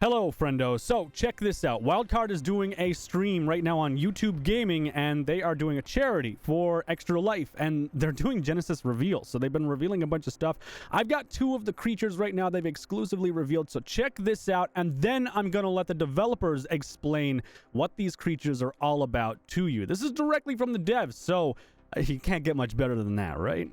Hello, friendo. So, check this out. Wildcard is doing a stream right now on YouTube Gaming, and they are doing a charity for Extra Life, and they're doing Genesis reveals. So they've been revealing a bunch of stuff. I've got 2 of the creatures right now they've exclusively revealed, so check this out, and then I'm going to let the developers explain what these creatures are all about to you. This is directly from the devs, so you can't get much better than that, right?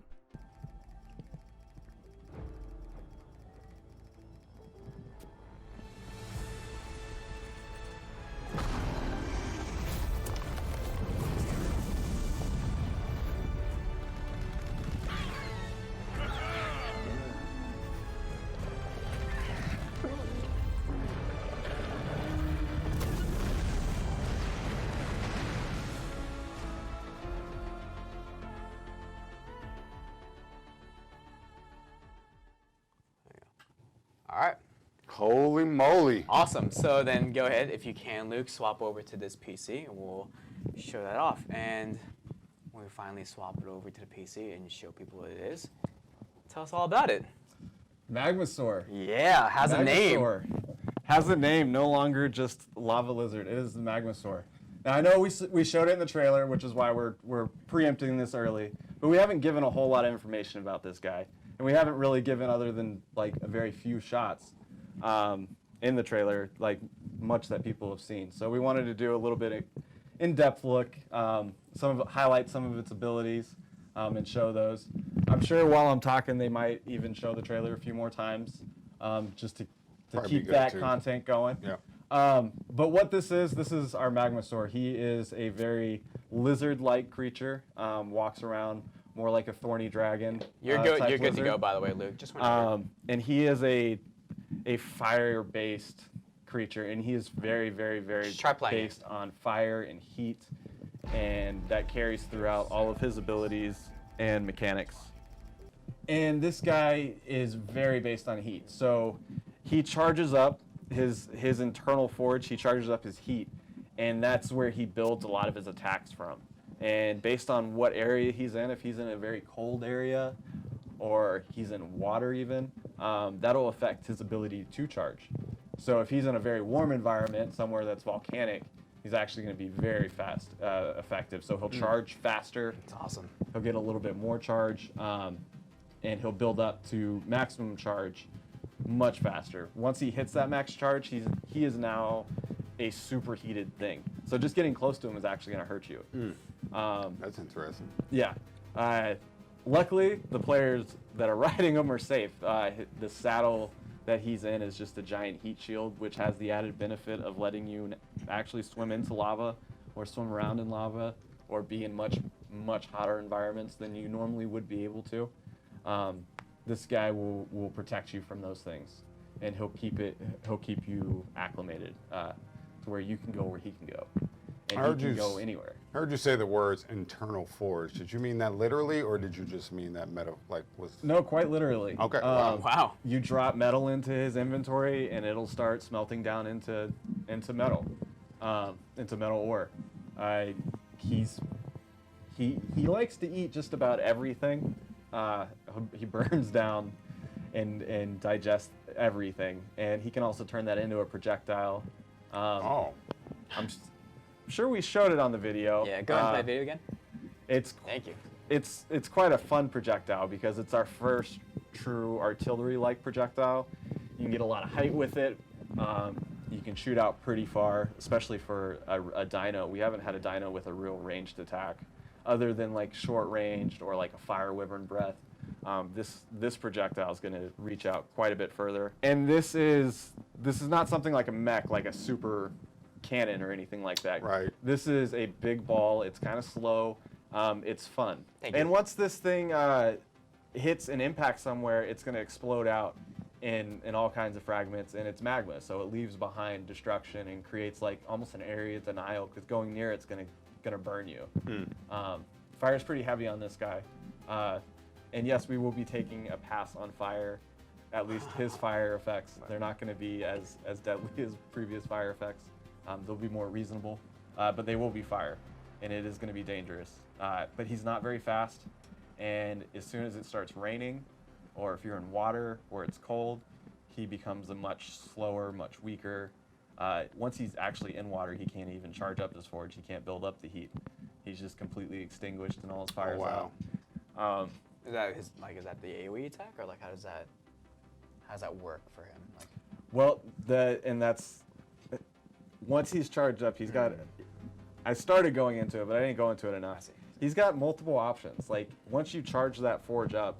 All right. Holy moly. Awesome. So then go ahead, if you can, Luke, swap over to this PC and we'll show that off. And when we finally swap it over to the PC and show people what it is, tell us all about it. Magmasaur. Yeah, has a name. Has a name, no longer just lava lizard. It is the Magmasaur. Now I know we showed it in the trailer, which is why we're preempting this early, but we haven't given a whole lot of information about this guy. And we haven't really given, other than like a very few shots in the trailer, like much that people have seen. So we wanted to do a little bit of in-depth look, highlight some of its abilities, and show those. I'm sure while I'm talking, they might even show the trailer a few more times, just to keep that content going. Yeah. But what this is our Magmasaur. He is a very lizard-like creature, walks around more like a thorny dragon. You're good. You're good to go, by the way, Luke. Just and he is a fire-based creature, and he is very, very, very based on fire and heat, and that carries throughout all of his abilities and mechanics. And this guy is very based on heat, so he charges up his internal forge. He charges up his heat, and that's where he builds a lot of his attacks from. And based on what area he's in, if he's in a very cold area or he's in water even, that'll affect his ability to charge. So if he's in a very warm environment, somewhere that's volcanic, he's actually going to be very fast effective. So he'll charge faster. That's awesome. He'll get a little bit more charge, and he'll build up to maximum charge much faster. Once he hits that max charge, he is now a superheated thing. So just getting close to him is actually going to hurt you. That's interesting. Yeah. Luckily, the players that are riding him are safe. The saddle that he's in is just a giant heat shield, which has the added benefit of letting you actually swim into lava or swim around in lava or be in much, much hotter environments than you normally would be able to. This guy will protect you from those things, and he'll keep you acclimated to where you can go where he can go. And he can go anywhere. I heard you say the words internal forge. Did you mean that literally, or did you just mean that No, quite literally. Okay. Wow. You drop metal into his inventory, and it'll start smelting down into metal, into metal ore. He likes to eat just about everything. He burns down and digests everything, and he can also turn that into a projectile. I'm sure we showed it on the video. Yeah, go into that video again. Thank you. It's quite a fun projectile because it's our first true artillery-like projectile. You can get a lot of height with it. You can shoot out pretty far, especially for a dino. We haven't had a dino with a real ranged attack, other than like short-ranged or like a fire wyvern breath. This projectile is going to reach out quite a bit further. And this is not something like a mech, like a super cannon or anything like that. Right. This is a big ball. It's kind of slow. It's fun. And once this thing hits an impact somewhere, it's going to explode out in all kinds of fragments, and it's magma, so it leaves behind destruction and creates like almost an area of denial, because going near it's going to burn you. Fire's pretty heavy on this guy. And yes, we will be taking a pass on fire. At least his fire effects, they're not going to be as deadly as previous fire effects. They'll be more reasonable, but they will be fire, and it is going to be dangerous. But he's not very fast, and as soon as it starts raining, or if you're in water or it's cold, he becomes a much slower, much weaker. Once he's actually in water, he can't even charge up his forge. He can't build up the heat. He's just completely extinguished and all his fires out. Is that the AoE attack, or like how does that work for him? Like, well, once he's charged up, he's got. I started going into it, but I didn't go into it enough. He's got multiple options. Like once you charge that forge up,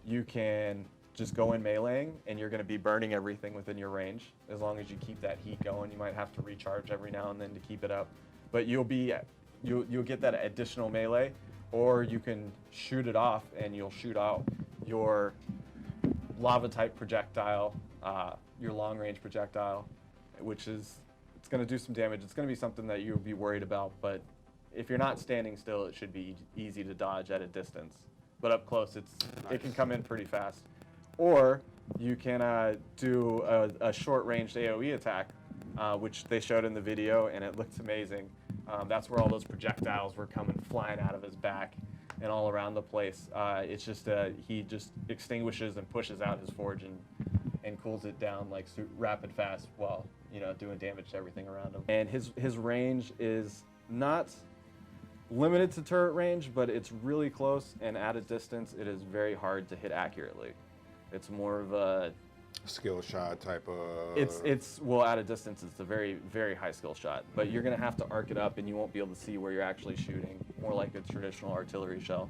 you can just go in meleeing, and you're going to be burning everything within your range. As long as you keep that heat going, you might have to recharge every now and then to keep it up, but you'll get that additional melee, or you can shoot it off, and you'll shoot out your lava type projectile, your long range projectile, which is it's going to do some damage. It's going to be something that you'll be worried about, but if you're not standing still, it should be easy to dodge at a distance. But up close, it can come in pretty fast. Or you can do a short-ranged AoE attack, which they showed in the video, and it looked amazing. That's where all those projectiles were coming flying out of his back and all around the place. It's just he just extinguishes and pushes out his forge and cools it down like rapid fast while doing damage to everything around him. And his range is not limited to turret range, but it's really close, and at a distance, it is very hard to hit accurately. It's more of a skill shot type of. It's well, at a distance, it's a very, very high skill shot, but you're gonna have to arc it up, and you won't be able to see where you're actually shooting, more like a traditional artillery shell.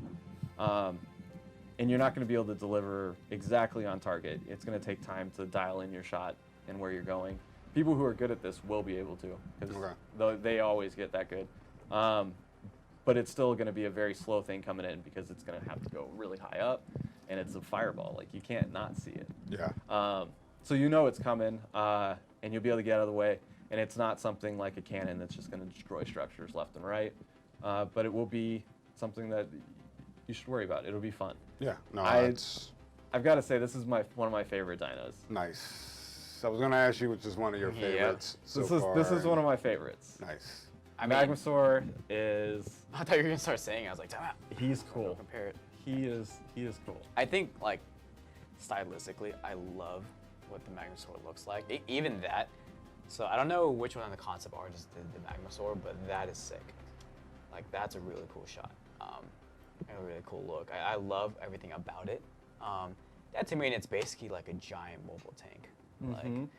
And you're not gonna be able to deliver exactly on target. It's gonna take time to dial in your shot and where you're going. People who are good at this will be able to, because they always get that good. But it's still going to be a very slow thing coming in, because it's going to have to go really high up, and it's a fireball. Like, you can't not see it. Yeah. So it's coming, and you'll be able to get out of the way, and it's not something like a cannon that's just going to destroy structures left and right, but it will be something that you should worry about. It'll be fun. Yeah. No, I've got to say, this is one of my favorite dinos. Nice. I was going to ask you which is one of your favorites so far. This is one of my favorites. Nice. Magmasaur is. I thought you were gonna start saying it. I was like, time out. He's cool. Compare it. He is cool. I think like stylistically, I love what the Magmasaur looks like. Even that. So I don't know which one of the concept artists did the Magmasaur, but that is sick. Like that's a really cool shot. And a really cool look. I love everything about it. That to me, it's basically like a giant mobile tank. Mm-hmm. Like.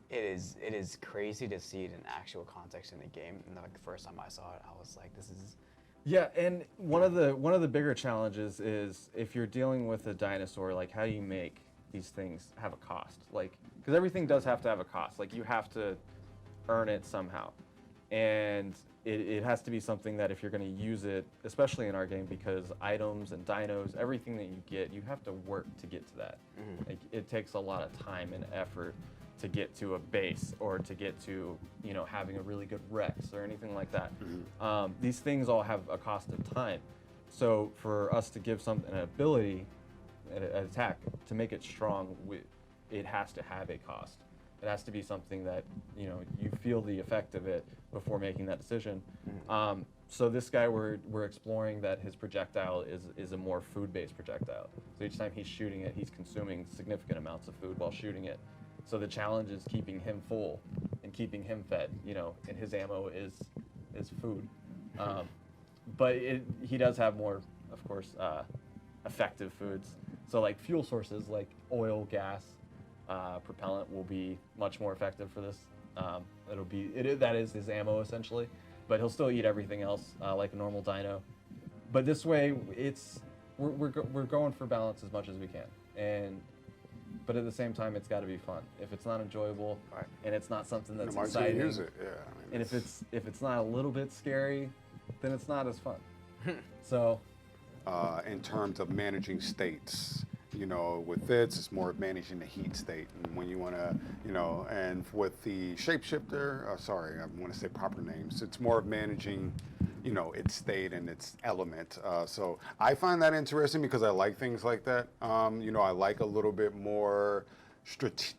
It is crazy to see it in actual context in the game. And like the first time I saw it, I was like, this is. Yeah, and one of the bigger challenges is if you're dealing with a dinosaur, like how do you make these things have a cost? Like, because everything does have to have a cost. Like you have to earn it somehow, and it has to be something that if you're going to use it, especially in our game, because items and dinos, everything that you get, you have to work to get to that. Mm-hmm. Like, it takes a lot of time and effort to get to a base, or to get to having a really good Rex or anything like that. Mm-hmm. These things all have a cost of time. So for us to give something an ability, an attack, to make it strong, it has to have a cost. It has to be something that you feel the effect of it before making that decision. Mm-hmm. So this guy, we're exploring that his projectile is a more food-based projectile. So each time he's shooting it, he's consuming significant amounts of food while shooting it. So the challenge is keeping him full and keeping him fed, and his ammo is food. But he does have more, of course, effective foods. So like fuel sources like oil, gas, propellant will be much more effective for this. That is his ammo essentially, but he'll still eat everything else like a normal dino. But this way, we're going for balance as much as we can, but at the same time, it's got to be fun. If it's not enjoyable, and it's not something that's exciting, use it. Yeah, and if it's not a little bit scary, then it's not as fun. So, in terms of managing states, with this, it's more of managing the heat state, and when you want to, and with the shapeshifter, sorry, I want to say proper names. It's more of managing, its state and its element. So I find that interesting because I like things like that. I like a little bit more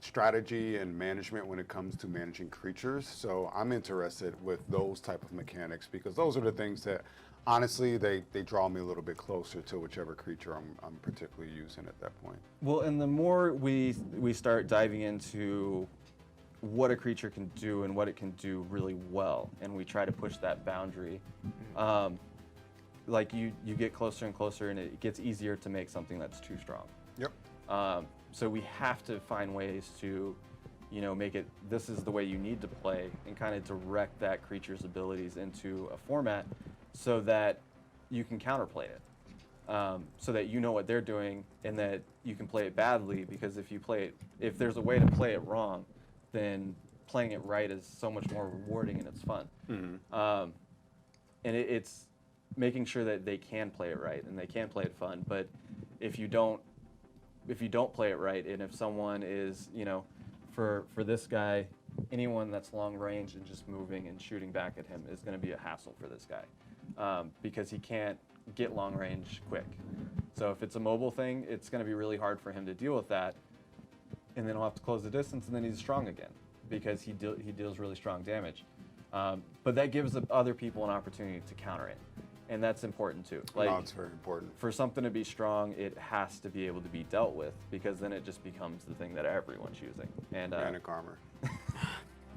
strategy and management when it comes to managing creatures. So I'm interested with those type of mechanics because those are the things that, honestly, they draw me a little bit closer to whichever creature I'm particularly using at that point. Well, and the more we start diving into what a creature can do and what it can do really well, and we try to push that boundary, like you get closer and closer, and it gets easier to make something that's too strong. Yep. So we have to find ways to, make it, this is the way you need to play, and kind of direct that creature's abilities into a format so that you can counterplay it. So that you know what they're doing and that you can play it badly, because if there's a way to play it wrong, then playing it right is so much more rewarding and it's fun. Mm-hmm. And it's making sure that they can play it right and they can play it fun. But if you don't play it right, and if someone is, for this guy, anyone that's long range and just moving and shooting back at him is going to be a hassle for this guy, because he can't get long range quick. So if it's a mobile thing, it's going to be really hard for him to deal with that, and then he'll have to close the distance, and then he's strong again because he deals really strong damage. But that gives other people an opportunity to counter it, and that's important too. No, it's very important. For something to be strong, it has to be able to be dealt with, because then it just becomes the thing that everyone's using. And Manic armor.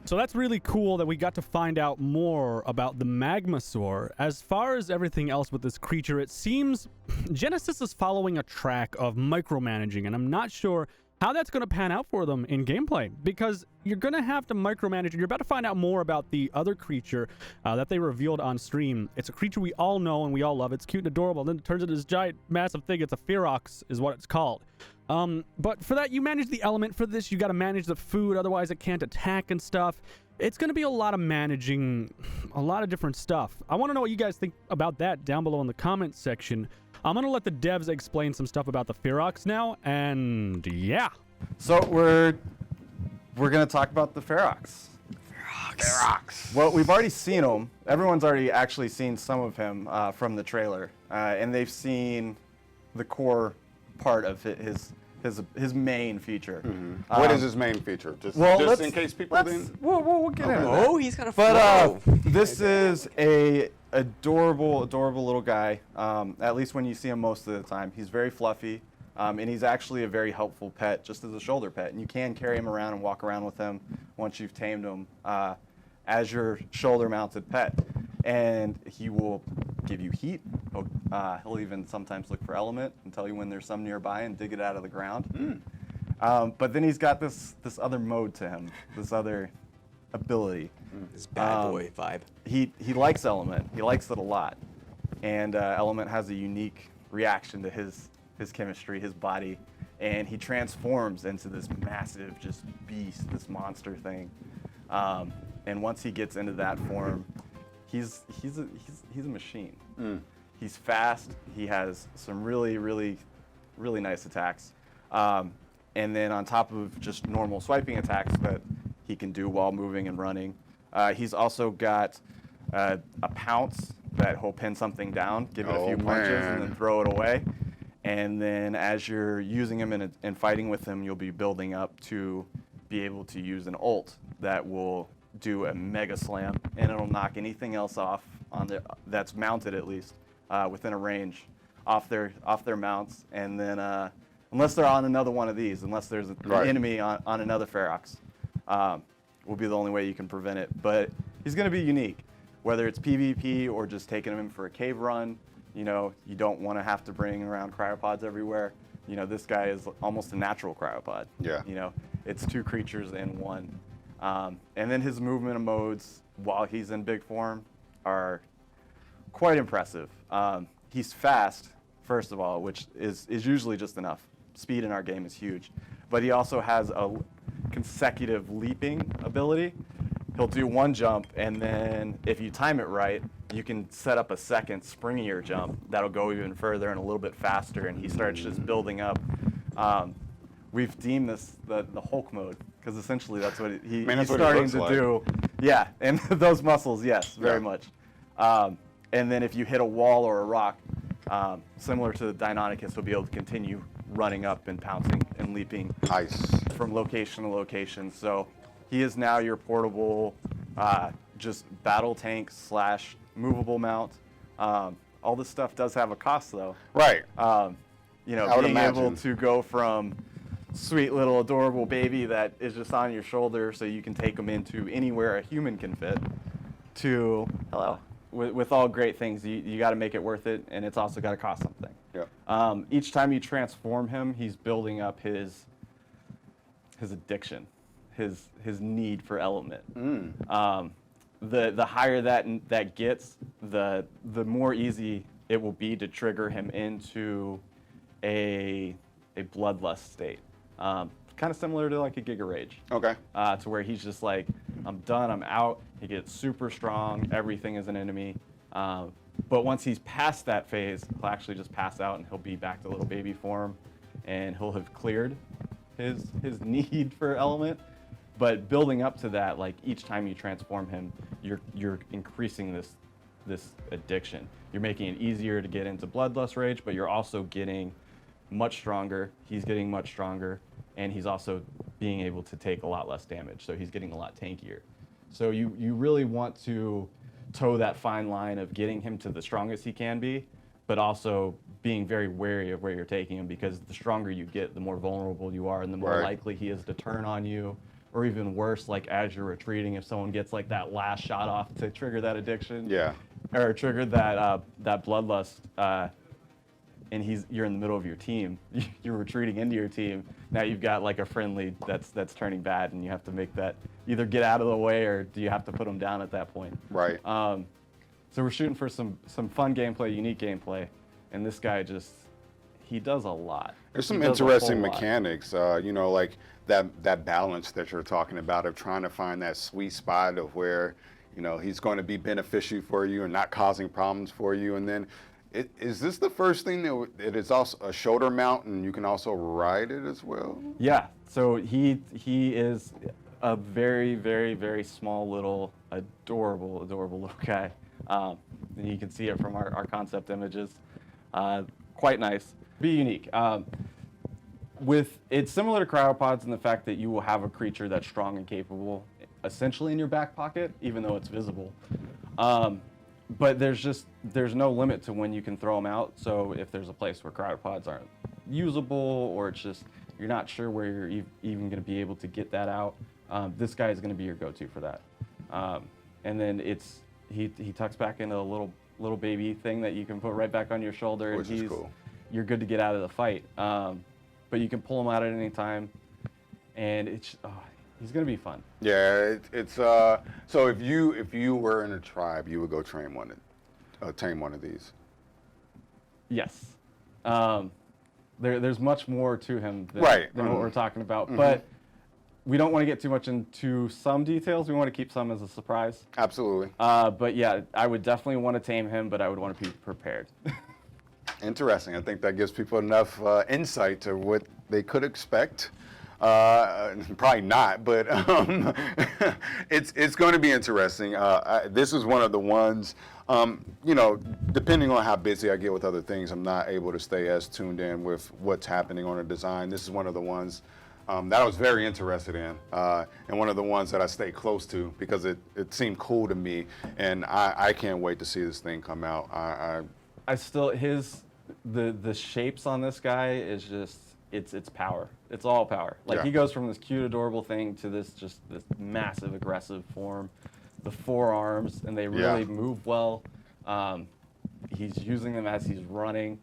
So that's really cool that we got to find out more about the Magmasaur. As far as everything else with this creature, it seems Genesis is following a track of micromanaging, and I'm not sure how that's going to pan out for them in gameplay, because you're going to have to micromanage. You're about to find out more about the other creature that they revealed on stream. It's a creature we all know and we all love. It's cute and adorable. Then it turns into this giant, massive thing. It's a Ferox is what it's called. But for that, you manage the element. For this, you got to manage the food. Otherwise, it can't attack and stuff. It's going to be a lot of managing a lot of different stuff. I want to know what you guys think about that down below in the comments section. I'm going to let the devs explain some stuff about the Ferox now, and yeah. So we're going to talk about the Ferox. Ferox. Well, we've already seen him. Everyone's already actually seen some of him from the trailer, and they've seen the core part of his main fear. Mm-hmm. What is his main feature? Just in case people didn't. We'll get into that. Oh, he's got a But this is a adorable little guy. At least when you see him most of the time, he's very fluffy, and he's actually a very helpful pet, just as a shoulder pet. And you can carry him around and walk around with him once you've tamed him as your shoulder-mounted pet. And he will give you heat. He'll even sometimes look for element and tell you when there's some nearby and dig it out of the ground. But then he's got this other mode to him, this other ability. This bad boy vibe. He likes element. He likes it a lot. And element has a unique reaction to his chemistry, his body. And he transforms into this massive just beast, this monster thing. And once he gets into that form, he's a machine. He's fast. He has some really nice attacks. And then on top of just normal swiping attacks that he can do while moving and running, he's also got a pounce that he'll pin something down, give it a few punches, and then throw it away. And then as you're using him and fighting with him, you'll be building up to be able to use an ult that will do a mega slam, and it'll knock anything else off that's mounted, at least within a range, off their mounts. And then unless they're on another one of these, unless there's an enemy on another Ferox, will be the only way you can prevent it. But he's going to be unique, whether it's PvP or just taking him in for a cave run. You don't want to have to bring around cryopods everywhere. This guy is almost a natural cryopod. Yeah. It's two creatures in one. And then his movement modes while he's in big form are quite impressive. He's fast, first of all, which is usually just enough. Speed in our game is huge. But he also has a consecutive leaping ability. He'll do one jump, and then if you time it right, you can set up a second springier jump that'll go even further and a little bit faster, and he starts just building up. We've deemed this the Hulk mode, because essentially that's what he's starting to do. Yeah, and those muscles, yes, very much. And then if you hit a wall or a rock, similar to the Deinonychus, he'll be able to continue running up and pouncing and leaping Nice. from location to location. So he is now your portable, just battle tank / movable mount. All this stuff does have a cost, though. Right. You know, I would being able imagine. to go from sweet little adorable baby that is just on your shoulder so you can take them into anywhere a human can fit to, hello, with all great things, you got to make it worth it, and it's also got to cost something. Yeah. Each time you transform him, he's building up his addiction, his need for element. The higher that gets, the more easy it will be to trigger him into a bloodlust state. Kind of similar to like a Giga Rage. Okay. To where he's just like, I'm done, I'm out. He gets super strong, everything is an enemy. But once he's past that phase, he'll actually just pass out and he'll be back to little baby form, and he'll have cleared his need for element. But building up to that, like each time you transform him, you're increasing this addiction. You're making it easier to get into Bloodlust Rage, but you're also getting much stronger. He's getting much stronger, and he's also being able to take a lot less damage. So he's getting a lot tankier. So you really want to toe that fine line of getting him to the strongest he can be, but also being very wary of where you're taking him, because the stronger you get, the more vulnerable you are, and the more Right. likely he is to turn on you. Or even worse, like as you're retreating, if someone gets like that last shot off to trigger that addiction, Yeah. or trigger that bloodlust, and you're in the middle of your team, you're retreating into your team. Now you've got like a friendly that's turning bad, and you have to make that either get out of the way, or do you have to put them down at that point? Right. So we're shooting for some fun gameplay, unique gameplay, and this guy he does a lot. There's some He does a interesting whole lot. mechanics, you know, like that balance that you're talking about of trying to find that sweet spot of where, you know, he's going to be beneficial for you and not causing problems for you. And then, is this the first thing that it is also a shoulder mount, and you can also ride it as well? Yeah. So he is a very, very, very small little, adorable little guy. And you can see it from our concept images. Quite nice. Be unique. It's similar to cryopods in the fact that you will have a creature that's strong and capable essentially in your back pocket, even though it's visible. But there's no limit to when you can throw them out. So if there's a place where cryopods aren't usable, or it's just you're not sure where you're even going to be able to get that out, this guy is going to be your go-to for that. And then he tucks back into a little baby thing that you can put right back on your shoulder, Which is cool. You're good to get out of the fight. But you can pull him out at any time, and he's gonna be fun. Yeah, it's so if you were in a tribe, you would go tame one of these. Yes. There's much more to him than what we're talking about, but we don't want to get too much into some details. We want to keep some as a surprise. Absolutely. But yeah, I would definitely want to tame him, but I would want to be prepared. Interesting. I think that gives people enough insight to what they could expect. Probably not, but it's going to be interesting. This is one of the ones, you know, depending on how busy I get with other things, I'm not able to stay as tuned in with what's happening on a design. This is one of the ones that I was very interested in, and one of the ones that I stay close to because it seemed cool to me, and I can't wait to see this thing come out. I still the shapes on this guy is just it's power. It's all power. Like Yeah. he goes from this cute adorable thing to this massive aggressive form. The forearms, and they really move well. He's using them as he's running,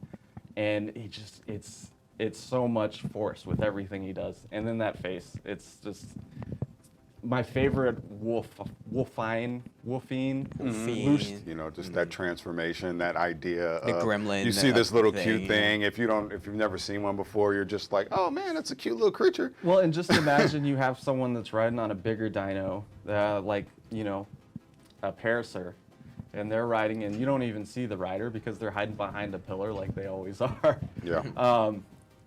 and it's so much force with everything he does. And then that face, it's just my favorite wolfine, loose. You know, just that transformation, that idea The of gremlin you see this little thing, cute yeah. thing. If you've never seen one before, you're just like, oh man, that's a cute little creature. Well, and just imagine you have someone that's riding on a bigger dino, like, you know, a Parasaur, and they're riding, and you don't even see the rider because they're hiding behind a pillar like they always are. Yeah.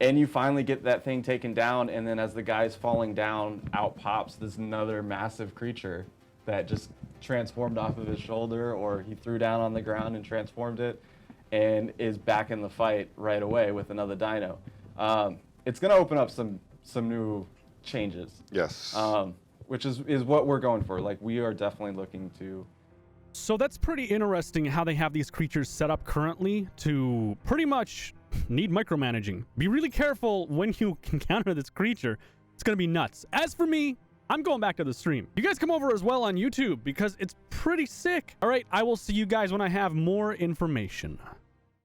And you finally get that thing taken down, and then as the guy's falling down, out pops this another massive creature that just transformed off of his shoulder, or he threw down on the ground and transformed it, and is back in the fight right away with another dino. it's going to open up some new changes. Yes. Which is what we're going for. Like, we are definitely looking to. So that's pretty interesting how they have these creatures set up currently to pretty much need micromanaging. Be really careful when you encounter this creature. It's going to be nuts. As for me, I'm going back to the stream. You guys come over as well on YouTube because it's pretty sick. All right, I will see you guys when I have more information.